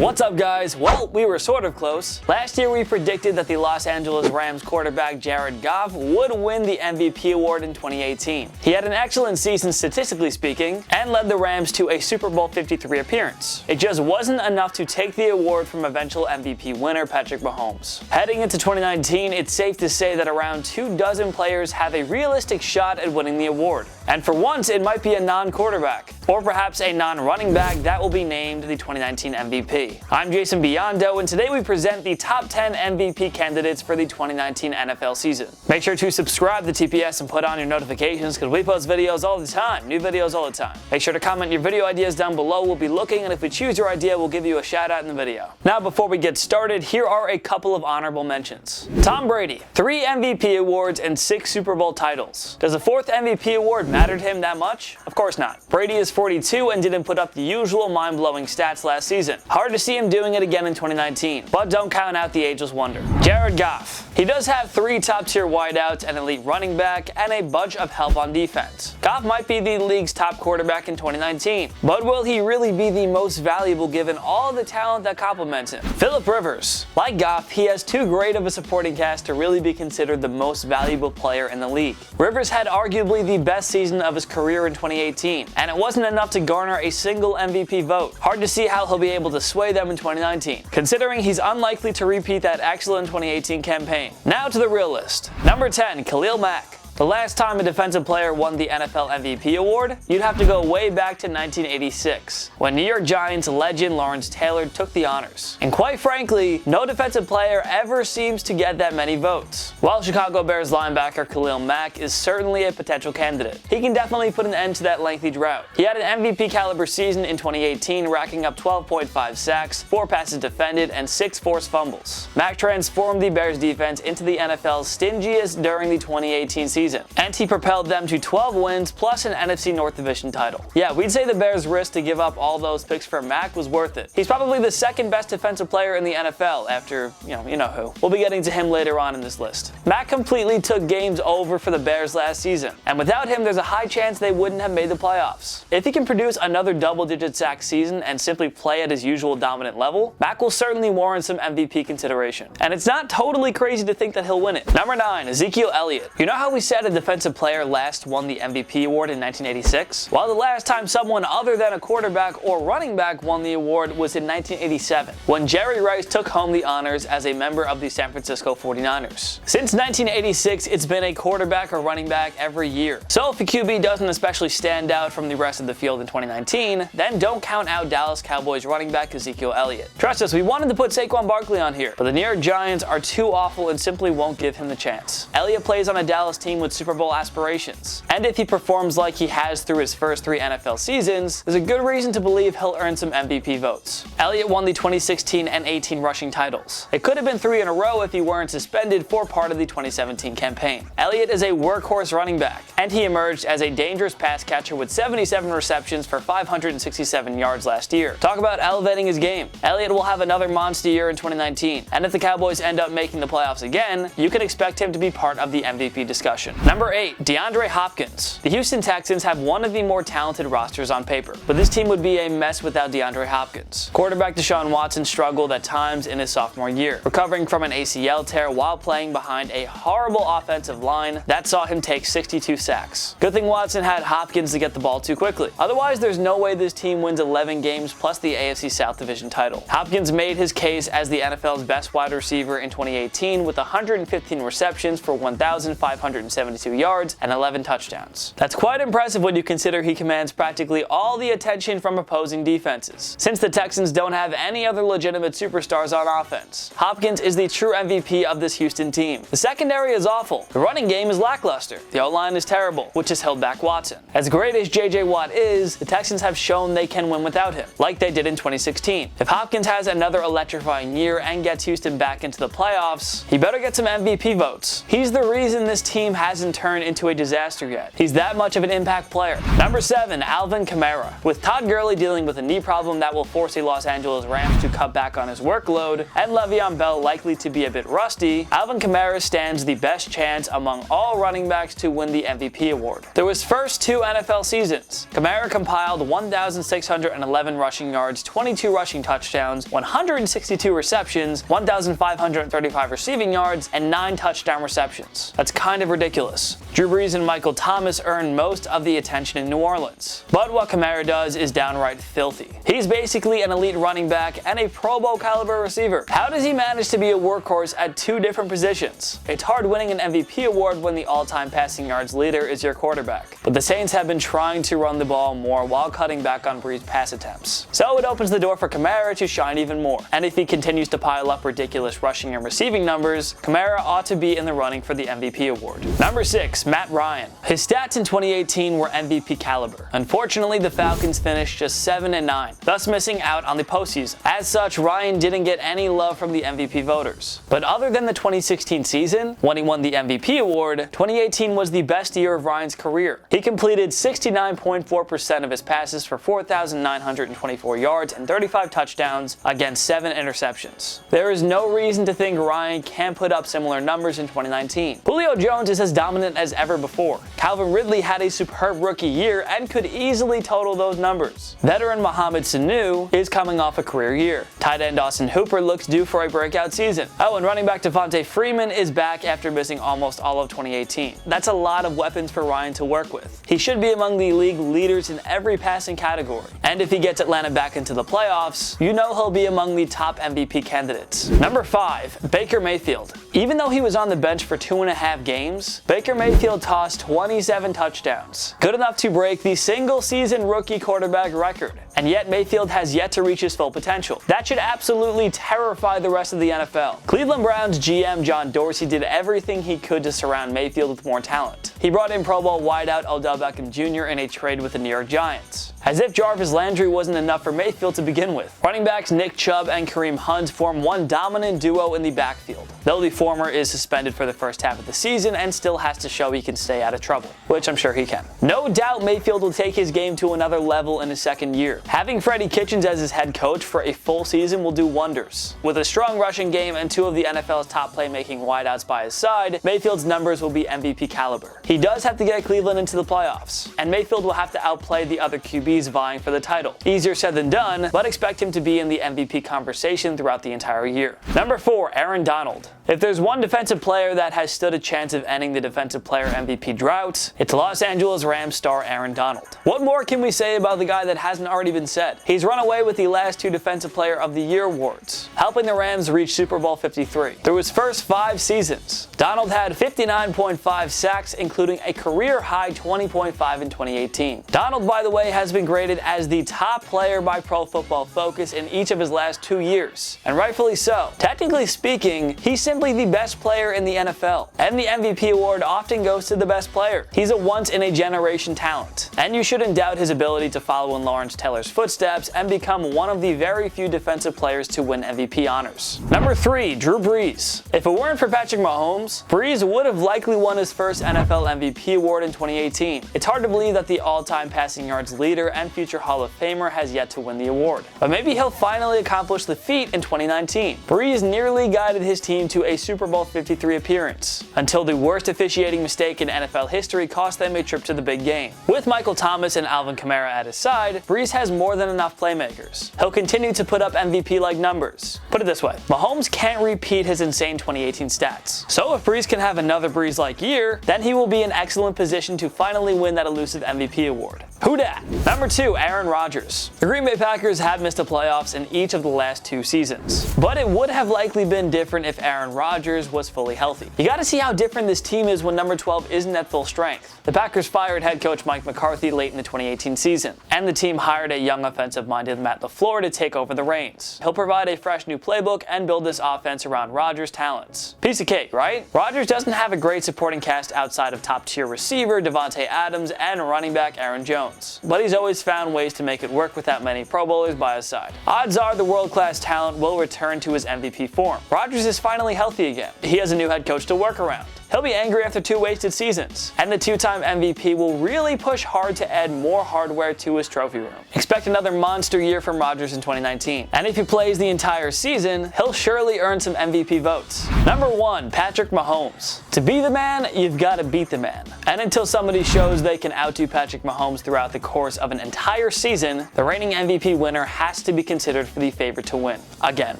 What's up, guys? Well, we were sort of close. Last year we predicted that the Los Angeles Rams quarterback Jared Goff would win the MVP award in 2018. He had an excellent season statistically speaking and led the Rams to a Super Bowl 53 appearance. It just wasn't enough to take the award from eventual MVP winner Patrick Mahomes. Heading into 2019, it's safe to say that around 24 players have a realistic shot at winning the award. And for once, it might be a non-quarterback, or perhaps a non-running back that will be named the 2019 MVP. I'm Jason Biondo, and today we present the top 10 MVP candidates for the 2019 NFL season. Make sure to subscribe to TPS and put on your notifications because we post videos all the time, new videos all the time. Make sure to comment your video ideas down below. We'll be looking, and if we choose your idea, we'll give you a shout out in the video. Now, before we get started, here are a couple of honorable mentions. Tom Brady, 3 MVP awards and 6 Super Bowl titles. Does a 4th MVP award matter to him that much? Of course not. Brady is 42 and didn't put up the usual mind-blowing stats last season. Hard to see him doing it again in 2019, but don't count out the ageless wonder. Jared Goff. He does have 3 top-tier wideouts, an elite running back, and a bunch of help on defense. Goff might be the league's top quarterback in 2019, but will he really be the most valuable given all the talent that complements him? Phillip Rivers. Like Goff, he has too great of a supporting cast to really be considered the most valuable player in the league. Rivers had arguably the best season of his career in 2018, and it wasn't enough to garner a single MVP vote. Hard to see how he'll be able to sway them in 2019, considering he's unlikely to repeat that excellent 2018 campaign. Now to the real list. Number 10, Khalil Mack. The last time a defensive player won the NFL MVP award, you'd have to go way back to 1986, when New York Giants legend Lawrence Taylor took the honors. And quite frankly, no defensive player ever seems to get that many votes. While Chicago Bears linebacker Khalil Mack is certainly a potential candidate, he can definitely put an end to that lengthy drought. He had an MVP caliber season in 2018, racking up 12.5 sacks, 4 passes defended, and 6 forced fumbles. Mack transformed the Bears defense into the NFL's stingiest during the 2018 season. And he propelled them to 12 wins plus an NFC North Division title. Yeah, we'd say the Bears' risk to give up all those picks for Mack was worth it. He's probably the second best defensive player in the NFL after, you know who. We'll be getting to him later on in this list. Mack completely took games over for the Bears last season, and without him, there's a high chance they wouldn't have made the playoffs. If he can produce another double-digit sack season and simply play at his usual dominant level, Mack will certainly warrant some MVP consideration. And it's not totally crazy to think that he'll win it. Number 9, Ezekiel Elliott. You know how we said a defensive player last won the MVP award in 1986? Well, the last time someone other than a quarterback or running back won the award was in 1987, when Jerry Rice took home the honors as a member of the San Francisco 49ers. Since 1986, it's been a quarterback or running back every year. So if a QB doesn't especially stand out from the rest of the field in 2019, then don't count out Dallas Cowboys running back Ezekiel Elliott. Trust us, we wanted to put Saquon Barkley on here, but the New York Giants are too awful and simply won't give him the chance. Elliott plays on a Dallas team with Super Bowl aspirations, and if he performs like he has through his first 3 NFL seasons, there's a good reason to believe he'll earn some MVP votes. Elliott won the 2016 and 18 rushing titles. It could have been 3 in a row if he weren't suspended for part of the 2017 campaign. Elliott is a workhorse running back, and he emerged as a dangerous pass catcher with 77 receptions for 567 yards last year. Talk about elevating his game. Elliott will have another monster year in 2019, and if the Cowboys end up making the playoffs again, you can expect him to be part of the MVP discussion. Number 8, DeAndre Hopkins. The Houston Texans have one of the more talented rosters on paper, but this team would be a mess without DeAndre Hopkins. Quarterback Deshaun Watson struggled at times in his sophomore year, recovering from an ACL tear while playing behind a horrible offensive line that saw him take 62 sacks. Good thing Watson had Hopkins to get the ball too quickly. Otherwise, there's no way this team wins 11 games plus the AFC South Division title. Hopkins made his case as the NFL's best wide receiver in 2018 with 115 receptions for 1,572 yards and 11 touchdowns. That's quite impressive when you consider he commands practically all the attention from opposing defenses, since the Texans don't have any other legitimate superstars on offense. Hopkins is the true MVP of this Houston team. The secondary is awful. The running game is lackluster. The O-line is terrible, which has held back Watson. As great as JJ Watt is, the Texans have shown they can win without him, like they did in 2016. If Hopkins has another electrifying year and gets Houston back into the playoffs, he better get some MVP votes. He's the reason this team has hasn't turned into a disaster yet. He's that much of an impact player. Number 7, Alvin Kamara. With Todd Gurley dealing with a knee problem that will force a Los Angeles Rams to cut back on his workload, and Le'Veon Bell likely to be a bit rusty, Alvin Kamara stands the best chance among all running backs to win the MVP award. Through his first 2 NFL seasons, Kamara compiled 1,611 rushing yards, 22 rushing touchdowns, 162 receptions, 1,535 receiving yards, and 9 touchdown receptions. That's kind of ridiculous. Drew Brees and Michael Thomas earned most of the attention in New Orleans. But what Kamara does is downright filthy. He's basically an elite running back and a Pro Bowl caliber receiver. How does he manage to be a workhorse at 2 different positions? It's hard winning an MVP award when the all-time passing yards leader is your quarterback. But the Saints have been trying to run the ball more while cutting back on Brees' pass attempts. So it opens the door for Kamara to shine even more. And if he continues to pile up ridiculous rushing and receiving numbers, Kamara ought to be in the running for the MVP award. Number 6, Matt Ryan. His stats in 2018 were MVP caliber. Unfortunately, the Falcons finished just 7-9, thus missing out on the postseason. As such, Ryan didn't get any love from the MVP voters. But other than the 2016 season, when he won the MVP award, 2018 was the best year of Ryan's career. He completed 69.4% of his passes for 4,924 yards and 35 touchdowns against 7 interceptions. There is no reason to think Ryan can't put up similar numbers in 2019. Julio Jones is as dominant as ever before. Calvin Ridley had a superb rookie year and could easily total those numbers. Veteran Mohamed Sanu is coming off a career year. Tight end Austin Hooper looks due for a breakout season. Oh, and running back Devontae Freeman is back after missing almost all of 2018. That's a lot of weapons for Ryan to work with. He should be among the league leaders in every passing category. And if he gets Atlanta back into the playoffs, you know he'll be among the top MVP candidates. Number 5, Baker Mayfield. Even though he was on the bench for 2.5 games, Baker Mayfield tossed 27 touchdowns, good enough to break the single-season rookie quarterback record. And yet Mayfield has yet to reach his full potential. That should absolutely terrify the rest of the NFL. Cleveland Browns GM John Dorsey did everything he could to surround Mayfield with more talent. He brought in Pro Bowl wideout Odell Beckham Jr. in a trade with the New York Giants. As if Jarvis Landry wasn't enough for Mayfield to begin with. Running backs Nick Chubb and Kareem Hunt form one dominant duo in the backfield, though the former is suspended for the first half of the season and still has to show he can stay out of trouble, which I'm sure he can. No doubt Mayfield will take his game to another level in his second year. Having Freddie Kitchens as his head coach for a full season will do wonders. With a strong rushing game and 2 of the NFL's top playmaking wideouts by his side, Mayfield's numbers will be MVP caliber. He does have to get Cleveland into the playoffs, and Mayfield will have to outplay the other QBs vying for the title. Easier said than done, but expect him to be in the MVP conversation throughout the entire year. Number 4, Aaron Donald. If there's one defensive player that has stood a chance of ending the defensive player MVP drought, it's Los Angeles Rams star Aaron Donald. What more can we say about the guy that hasn't already been said? He's run away with the last 2 Defensive Player of the Year awards, helping the Rams reach Super Bowl 53. Through his first 5 seasons, Donald had 59.5 sacks, including a career-high 20.5 in 2018. Donald, by the way, has been graded as the top player by Pro Football Focus in each of his last 2 years, and rightfully so. Technically speaking, he's simply the best player in the NFL, and the MVP award often goes to the best player. He's a once-in-a-generation talent, and you shouldn't doubt his ability to follow in Lawrence Taylor's footsteps and become one of the very few defensive players to win MVP honors. Number 3, Drew Brees. If it weren't for Patrick Mahomes, Brees would have likely won his first NFL MVP award in 2018. It's hard to believe that the all-time passing yards leader and future Hall of Famer has yet to win the award. But maybe he'll finally accomplish the feat in 2019. Brees nearly guided his team to a Super Bowl 53 appearance, until the worst officiating mistake in NFL history cost them a trip to the big game. With Michael Thomas and Alvin Kamara at his side, Brees has more than enough playmakers. He'll continue to put up MVP-like numbers. Put it this way, Mahomes can't repeat his insane 2018 stats. So if Brees can have another Brees-like year, then he will be in excellent position to finally win that elusive MVP award. Who dat? Number 2, Aaron Rodgers. The Green Bay Packers have missed the playoffs in each of the last 2 seasons, but it would have likely been different if Aaron Rodgers was fully healthy. You gotta see how different this team is when number 12 isn't at full strength. The Packers fired head coach Mike McCarthy late in the 2018 season, and the team hired a young offensive-minded Matt LaFleur to take over the reins. He'll provide a fresh new playbook and build this offense around Rodgers' talents. Piece of cake, right? Rodgers doesn't have a great supporting cast outside of top-tier receiver Devontae Adams and running back Aaron Jones, but he's always found ways to make it work with that many Pro Bowlers by his side. Odds are the world-class talent will return to his MVP form. Rodgers is finally healthy again. He has a new head coach to work around. He'll be angry after 2 wasted seasons, and the 2-time MVP will really push hard to add more hardware to his trophy room. Expect another monster year from Rodgers in 2019, and if he plays the entire season, he'll surely earn some MVP votes. Number 1, Patrick Mahomes. To be the man, you've got to beat the man. And until somebody shows they can outdo Patrick Mahomes throughout the course of an entire season, the reigning MVP winner has to be considered for the favorite to win. Again,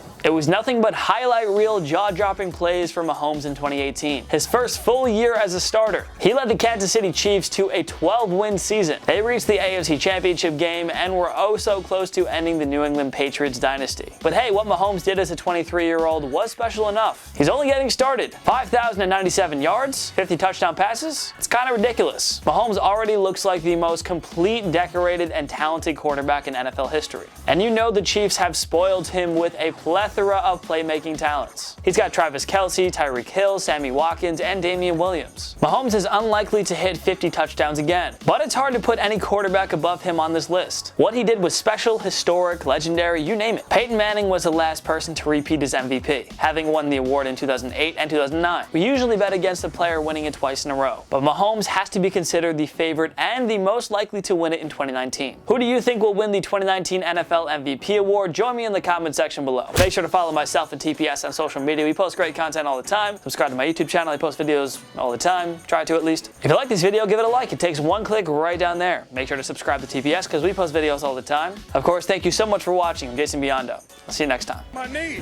it was nothing but highlight reel, jaw-dropping plays for Mahomes in 2018, his first full year as a starter. He led the Kansas City Chiefs to a 12-win season. They reached the AFC Championship game and were oh so close to ending the New England Patriots dynasty. But hey, what Mahomes did as a 23-year-old was special enough. He's only getting started. 5,097 yards, 50 touchdown passes. It's kind of ridiculous. Mahomes already looks like the most complete, decorated, and talented quarterback in NFL history. And you know the Chiefs have spoiled him with a plethora of playmaking talents. He's got Travis Kelce, Tyreek Hill, Sammy Watkins, and Damian Williams. Mahomes is unlikely to hit 50 touchdowns again, but it's hard to put any quarterback above him on this list. What he did was special, historic, legendary, you name it. Peyton Manning was the last person to repeat as MVP, having won the award in 2008 and 2009. We usually bet against a player winning it twice in a row, but Mahomes has to be considered the favorite and the most likely to win it in 2019. Who do you think will win the 2019 NFL MVP award? Join me in the comment section below. Make sure to follow myself and TPS on social media. We post great content all the time. Subscribe to my YouTube channel. I post videos all the time. Try to at least. If you like this video, give it a like. It takes one click right down there. Make sure to subscribe to TPS because we post videos all the time. Of course, thank you so much for watching. I'm Jason Biondo. I'll see you next time. My knee.